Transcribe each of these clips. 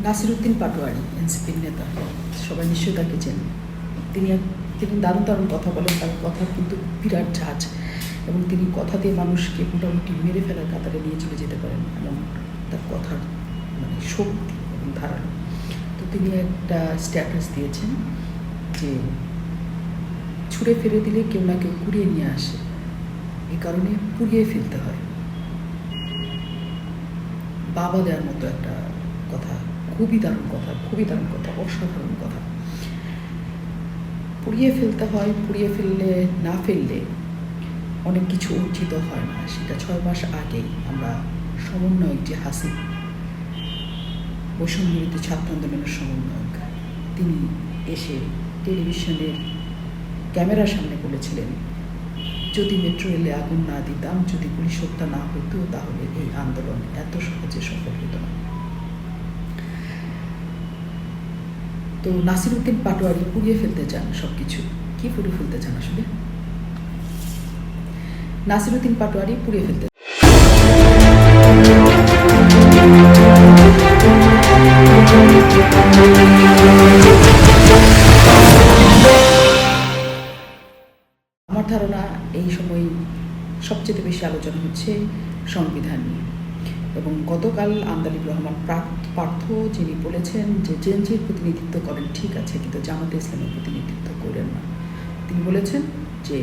নাসিরউদ্দিন পাটোয়ারি এনসিপির নেতা, সবাই নিশ্চয়ই তাকে চেনেন। তিনি দারুণ দারুণ কথা বলেন, তার কথা কিন্তু বিরাট ঝাঁজ, এবং তিনি কথা দিয়ে মানুষকে মোটামুটি মেরে ফেলার কাতারে নিয়ে চলে যেতে পারেন, এবং তার কথার মানে শক্তি এবং ধারণা। তো তিনি একটা স্ট্যাটাস দিয়েছেন যে ছুঁড়ে ফেলে দিলে কেউ না কেউ কুড়িয়ে নিয়ে আসে, এই কারণে পুড়িয়ে ফেলতে হয়। বাবা দেওয়ার মতো একটা কথা, খুবই দারুণ কথা, খুবই দারুণ কথা, অসাধারণ কথা। পুড়িয়ে ফেলতে হয়, পুড়িয়ে না ফেললে অনেক কিছু অর্জিত হয় না। সেটা 6 মাস আগেই আমরা সমন্বয়ক যে হাসিব, বৈষম্য বিরোধী ছাত্র আন্দোলনের সমন্বয়ক, তিনি এসে টেলিভিশনের ক্যামেরার সামনে বলেছিলেন, যদি মেট্রো রেলে আগুন না দিতাম, যদি পুলিশ হত্যা না হতো, তাহলে এই আন্দোলন এত সহজে সফল হতো না। তো নাসিরউদ্দিন পাটোয়ারি পুড়িয়ে ফেলতে চান সব কিছু। কী পুড়িয়ে ফেলতে চান আসলে? নাসিরউদ্দিন পাটোয়ারি পুড়িয়ে ফেলতে আমার ধারণা এই সময় সবচেয়ে বেশি আলোচনা হচ্ছে সংবিধান নিয়ে, এবং গতকাল আন্দালিব রহমান পার্থ যিনি বলেছেন যে জেএনজির প্রতিনিধিত্ব করেন ঠিক আছে, কিন্তু জামাতে ইসলামের প্রতিনিধিত্ব করেন না। তিনি বলেছেন যে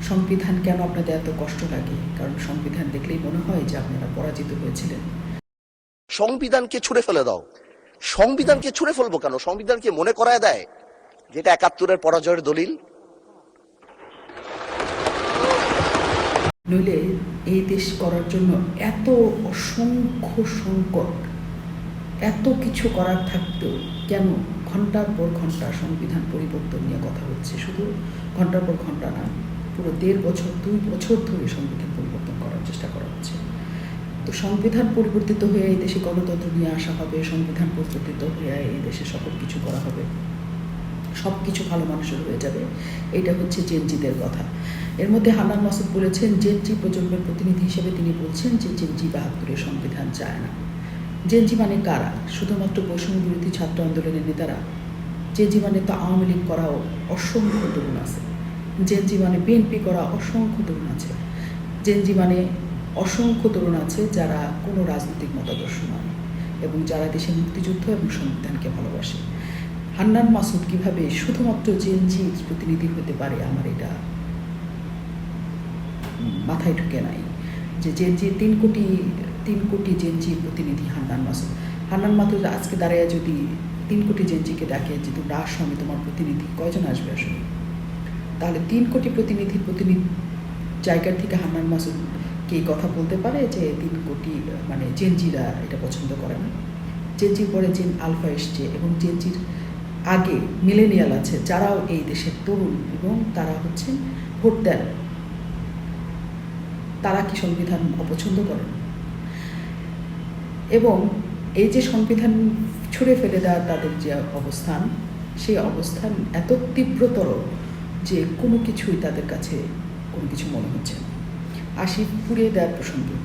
সংবিধান কেন আপনাদের এত কষ্ট লাগে, কারণ সংবিধান দেখলেই মনে হয় যে আপনারা পরাজিত হয়েছিলেন। সংবিধানকে ছুঁড়ে ফেলে দাও। সংবিধানকে ছুঁড়ে ফেলবো কেন? সংবিধানকে মনে করায় দেয় যেটা ৭১-এর পরাজয়ের দলিল। নইলে এই দেশ করার জন্য এত অসংখ্য সংকট, এত কিছু করার থাকতেও কেন ঘন্টার পর ঘন্টা সংবিধান পরিবর্তন নিয়ে কথা হচ্ছে? শুধু ঘন্টার পর ঘন্টা না, পুরো ১.৫ বছর ২ বছর ধরে সংবিধান পরিবর্তন করার চেষ্টা করা হচ্ছে। তো সংবিধান পরিবর্তিত হয়ে এই দেশে গণতন্ত্র নিয়ে আসা হবে, সংবিধান পরিবর্তিত হয়ে এই দেশে সকল কিছু করা হবে, সব কিছু ভালো মানুষের হয়ে যাবে, এটা হচ্ছে জেনজিদের কথা। এর মধ্যে হান্নান মাসুদ বলেছেন, জেনজি প্রজন্মের প্রতিনিধি হিসেবে তিনি বলছেন যে জেনজি ৭২-এর সংবিধান চায় না। জেনজি মানে কারা? শুধুমাত্র বৈষম্য বিরোধী ছাত্র আন্দোলনের নেতারা? জেনজি মানে তো আওয়ামী লীগ করাও অসংখ্য তরুণ আছে, জেনজি মানে বিএনপি করা অসংখ্য তরুণ আছে, জেনজি মানে অসংখ্য তরুণ আছে যারা কোনো রাজনৈতিক মতাদর্শ নয়, এবং যারা দেশের মুক্তিযুদ্ধ এবং সংবিধানকে ভালোবাসে। হান্নান মাসুদ কিভাবে শুধুমাত্র জেনজির প্রতিনিধি হতে পারে, আমার এটা মাথায় ঢুকে নাই। যে জেনজি ৩ কোটি জেনজির প্রতিনিধি হান্নান মাসুদ। হান্নান মাসুদ আজকে দাঁড়ায় যদি ৩ কোটি জেনজিকে ডাকে যে তোমরা আসো, আমি তোমার প্রতিনিধি, কয়জন আসবে আসলে? তাহলে ৩ কোটি প্রতিনিধি জায়গার থেকে হান্নান মাসুদ কি কথা বলতে পারে যে ৩ কোটি মানে জেনজিরা এটা পছন্দ করে না? জেনজির পরে জেন আলফা এসছে, এবং জেনজির আগে মিলেনিয়াল আছে, যারাও এই দেশের তরুণ, এবং তারা হচ্ছেন ভোট দেন। তারা কি সংবিধান অপছন্দ করেন? এবং এই যে সংবিধান ছুঁড়ে ফেলে দেওয়ার তাদের যে অবস্থান, সেই অবস্থান এত তীব্রতর যে কোনো কিছুই তাদের কাছে কোনো কিছু মনে হচ্ছে না। আসি পুড়িয়ে দেওয়ার প্রসঙ্গে।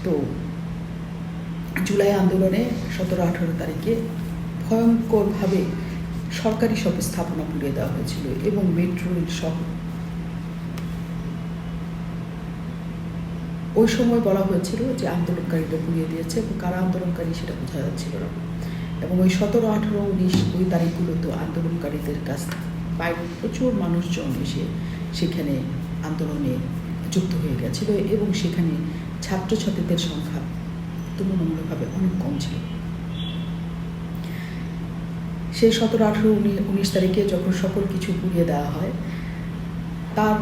তো জুলাই আন্দোলনে ১৭-১৮ তারিখে ভয়ঙ্করভাবে সরকারি সব স্থাপনা পুড়িয়ে দেওয়া হয়েছিল, এবং মেট্রো রেল সহ। ওই সময় বলা হয়েছিল যে আন্দোলনকারীরা পুড়িয়ে দিয়েছে, এবং কারা আন্দোলনকারী সেটা বোঝা যাচ্ছিল না। এবং ওই ১৭, ১৮, ১৯ ওই তারিখগুলোতে আন্দোলনকারীদের কাছ বাইরে প্রচুর মানুষজন এসে সেখানে আন্দোলনে যুক্ত হয়ে গেছিল, এবং সেখানে ছাত্রছাত্রীদের সংখ্যা তুলনামূলকভাবে অনেক কম ছিল। সেই ১৭, ১৮, ১৯ তারিখে যখন সকল কিছু পুড়িয়ে দেওয়া হয়, তার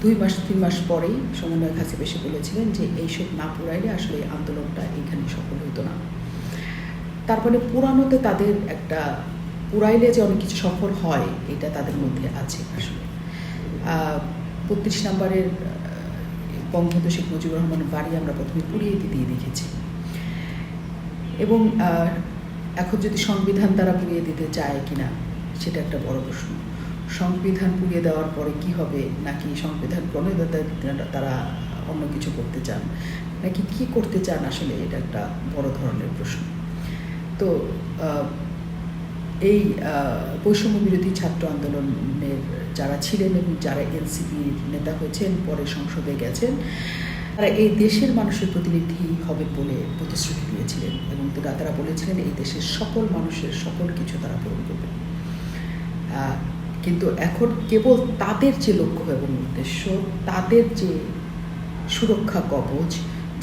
২ মাস ৩ মাস পরেই সমন্বয়ক হাসিব এসে বলেছিলেন যে এইসব না পুরাইলে আসলে এই আন্দোলনটা এখানে সফল হতো না। তারপরে পুরানোতে তাদের একটা পুরাইলে যে অনেক কিছু সফল হয়, এটা তাদের মধ্যে আছে আসলে। ৩২ নম্বরের বঙ্গবন্ধু শেখ মুজিবুর রহমানের বাড়ি আমরা প্রথমে পুড়িয়ে দিয়ে দেখেছি, এবং এখন যদি সংবিধান তারা পুড়িয়ে দিতে চায় কিনা সেটা একটা বড় প্রশ্ন। সংবিধান পুড়িয়ে দেওয়ার পরে কি হবে, নাকি সংবিধান প্রণেতারা তারা অন্য কিছু করতে চান, নাকি কি করতে চান আসলে, এটা একটা বড় ধরনের প্রশ্ন। তো এই বৈষম্য বিরোধী ছাত্র আন্দোলনের যারা ছিলেন এবং যারা এনসিপির নেতা হয়েছেন, পরে সংসদে গেছেন, তারা এই দেশের মানুষের প্রতিনিধি হবে বলে প্রতিশ্রুতি দিয়েছিলেন এবং তারা বলেছিলেন এই দেশের সকল মানুষের সকল কিছু তারা পূরণ করবে। কিন্তু এখন কেবল তাদের যে লক্ষ্য এবং উদ্দেশ্য, তাদের যে সুরক্ষা কবচ,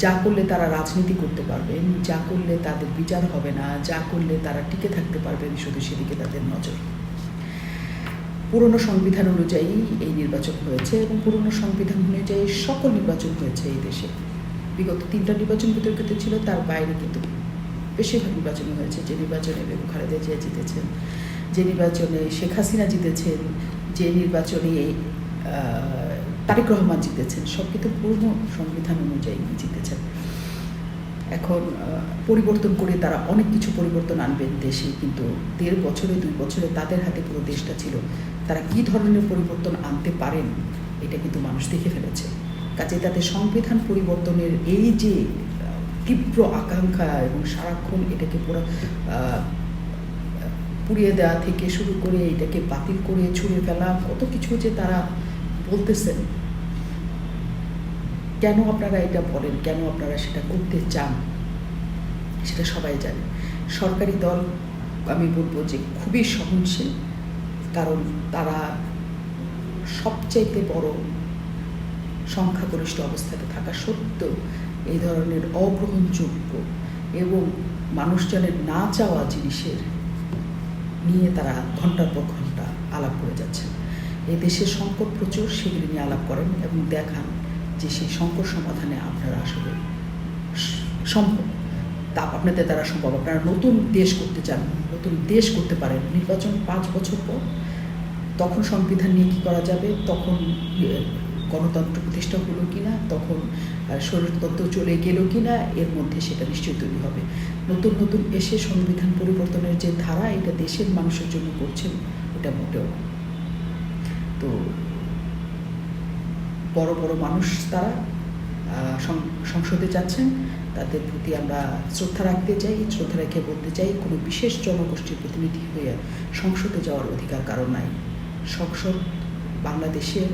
যা করলে তারা রাজনীতি করতে পারবেন, যা করলে তাদের বিচার হবে না, যা করলে তারা টিকে থাকতে পারবেন, শুধু সেদিকে তাদের নজর। পুরনো সংবিধান অনুযায়ী এই নির্বাচন হয়েছে এবং পুরনো সংবিধান অনুযায়ী সকল নির্বাচন হয়েছে এই দেশে। বিগত 3টা নির্বাচন বিতর্কিত ছিল, তার বাইরে কিন্তু বেশিরভাগ নির্বাচনই হয়েছে। যে নির্বাচনে বেগম খালেদা জিয়া জিতেছেন, যে নির্বাচনে শেখ হাসিনা জিতেছেন, যে নির্বাচনে তারেক রহমান জিতেছেন, সব কিন্তু পুরনো সংবিধান অনুযায়ী জিতেছেন। এখন পরিবর্তন করে তারা অনেক কিছু পরিবর্তন আনবেন দেশে, কিন্তু 1.5 বছরে 2 বছরে তাদের হাতে পুরো দেশটা ছিল। তারা কী ধরনের পরিবর্তন আনতে পারেন এটা কিন্তু মানুষ দেখে ফেলেছে। কাজে তাদের সংবিধান পরিবর্তনের এই যে তীব্র আকাঙ্ক্ষা এবং সারাক্ষণ এটাকে পুরো পুড়িয়ে দেওয়া থেকে শুরু করে এটাকে বাতিল করে ছুঁড়ে ফেলা, কত কিছু যে তারা বলতেছেন। কেন আপনারা এটা বলেন, কেন আপনারা সেটা করতে চান, সেটা সবাই জানে। সরকারি দল আমি বলবো যে খুবই সহনশীল, কারণ তারা সবচাইতে বড় সংখ্যাগরিষ্ঠ অবস্থাতে থাকা সত্ত্বেও এই ধরনের অগ্রহণযোগ্য এবং মানুষজনের না চাওয়া জিনিসের নিয়ে তারা ঘন্টার পর ঘন্টা আলাপ করে যাচ্ছেন। এই দেশের সংকট প্রচুর, সেগুলি নিয়ে আলাপ করেন এবং দেখান যে সেই সংকট সমাধানে আপনারা আসলে সম্ভব, তা আপনাদের দ্বারা সম্ভব। আপনারা নতুন দেশ করতে চান, নতুন দেশ করতে পারেন। নির্বাচন 5 বছর পর, তখন সংবিধান নিয়ে কী করা যাবে, তখন গণতন্ত্র প্রতিষ্ঠা হলো কিনা, তখন স্বৈরতন্ত্র চলে গেল কিনা, এর মধ্যে সেটা নিশ্চয়ই তৈরি হবে। নতুন নতুন এসে সংবিধান পরিবর্তনের যে ধারা, এটা দেশের মানুষের জন্য করছেন, এটা মোটেও। তো বড় বড় মানুষ তারা সংসদে যাচ্ছেন, তাদের প্রতি আমরা শ্রদ্ধা রাখতে চাই। শ্রদ্ধা রেখে বলতে চাই, কোনো বিশেষ জনগোষ্ঠীর প্রতিনিধি হয়ে সংসদে যাওয়ার অধিকার কারো নাই। সংসদ বাংলাদেশের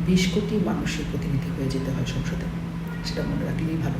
20 কোটি মানুষের প্রতিনিধি হয়ে যেতে হয় সংসদে, সেটা মনে রাখলেই ভালো।